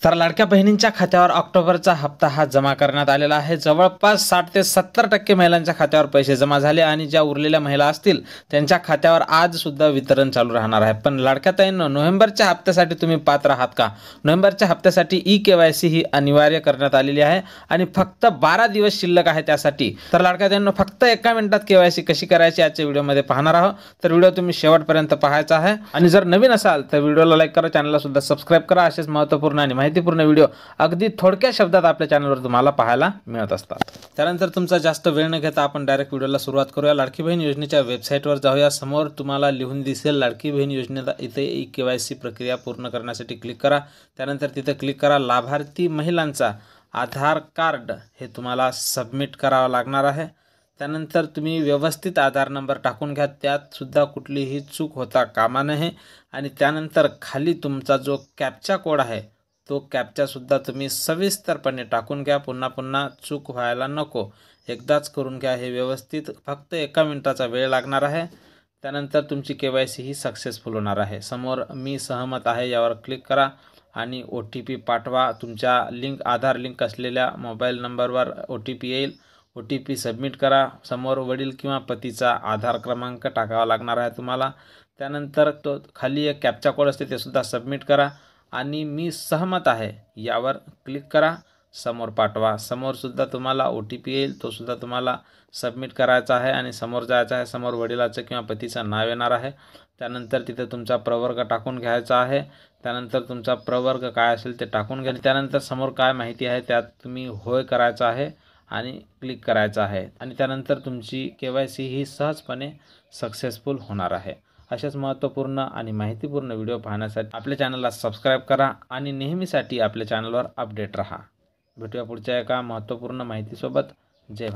तर लाडक्या बहिणींच्या खात्यावर ऑक्टोबरचा हप्ता हा जमा करण्यात आलेला आहे। जवळपास 60 ते 70% महिलांच्या खात्यावर पैसे जमा झाले आणि ज्या उरलेल्या महिला असतील त्यांच्या खात्यावर आज सुद्धा वितरण चालू राहणार आहे। पण लाडक्या ताईंनो, नोव्हेंबरच्या हप्त्यासाठी तुम्ही पात्र आहात का? नोव्हेंबरच्या हप्त्यासाठी ई-केवायसी ही अनिवार्य करण्यात आलेली आहे आणि फक्त 12 दिवस शिल्लक आहे त्यासाठी। तर लाडक्या ताईंनो, फक्त 1 मिनिटात केवायसी कशी करायची आजच्या व्हिडिओमध्ये पाहणार आहोत। तर व्हिडिओ तुम्ही शेवटपर्यंत पाहायचा आहे आणि जर नवीन असाल तर व्हिडिओला लाईक करा, चॅनलला सुद्धा सबस्क्राइब करा। असेच महत्त्वपूर्ण आणि माहितीपूर्ण व्हिडिओ अगदी थोडक्या शब्दात आपल्या चॅनलवर तुम्हाला पाहायला मिळत असतात। त्यानंतर तुमचा जास्त वेळ न घेता आपण डायरेक्ट व्हिडिओला सुरुवात करूया। लाडकी बहीण योजनेच्या वेबसाईटवर जाऊया। समोर तुम्हाला लिहून दिसेल लाडकी बहीण योजनेचा, इथे ई-केवायसी प्रक्रिया पूर्ण करण्यासाठी क्लिक करा। त्यानंतर तिथे क्लिक करा। लाभार्थी महिलांचा आधार कार्ड हे तुम्हाला सबमिट करावं लागणार आहे। त्यानंतर तुम्ही व्यवस्थित आधार नंबर टाकून घ्या, त्यात सुद्धा कुठलीही चूक होता कामा नये। आणि त्यानंतर खाली तुमचा जो कॅप्चा कोड आहे तो कॅप्चा सुद्धा तुम्ही सविस्तरपणे टाकून घ्या। पुन्हा पुन्हा चूक व्हायला नको, एकदाच करून घ्या हे व्यवस्थित। फक्त 1 मिनिटाचा वेळ लागणार आहे। त्यानंतर तुमची केवायसी ही सक्सेसफुल होणार आहे। समोर मी सहमत आहे यावर क्लिक करा आणि OTP पाठवा। तुमच्या आधार लिंक असलेल्या मोबाईल नंबरवर OTP येईल। OTP सबमिट करा। समोर वडील किंवा पतीचा आधार क्रमांक टाकावा लागणार आहे तुम्हाला। त्यानंतर तो खाली एक कॅप्चा कोड असते ते सुद्धा सबमिट करा आणि मी सहमत आहे यावर क्लिक करा। समोर पाठवा। समोर सुद्धा तुम्हाला OTP येईल, तो सुद्धा तुम्हाला सबमिट करायचा आहे आणि समोर जायचं आहे। समोर वडिलाचं किंवा पतीचं नाव येणार आहे। त्यानंतर तिथे तुमचा प्रवर्ग टाकून घ्यायचा आहे। त्यानंतर तुमचा प्रवर्ग काय असेल ते टाकून घ्या। त्यानंतर समोर काय माहिती आहे त्यात तुम्ही होय करायचं आहे आणि क्लिक करायचं आहे आणि त्यानंतर तुमची केवायसी ही सहजपणे सक्सेसफुल होणार आहे। अशाच महत्त्वपूर्ण आणि माहितीपूर्ण व्हिडिओ पाहण्यासाठी आपल्या चॅनलला सबस्क्राइब करा आणि नेहमीसाठी आपल्या चॅनलवर अपडेट रहा। भेटूया पुढच्या एका महत्त्वपूर्ण माहितीसोबत। जय भारत।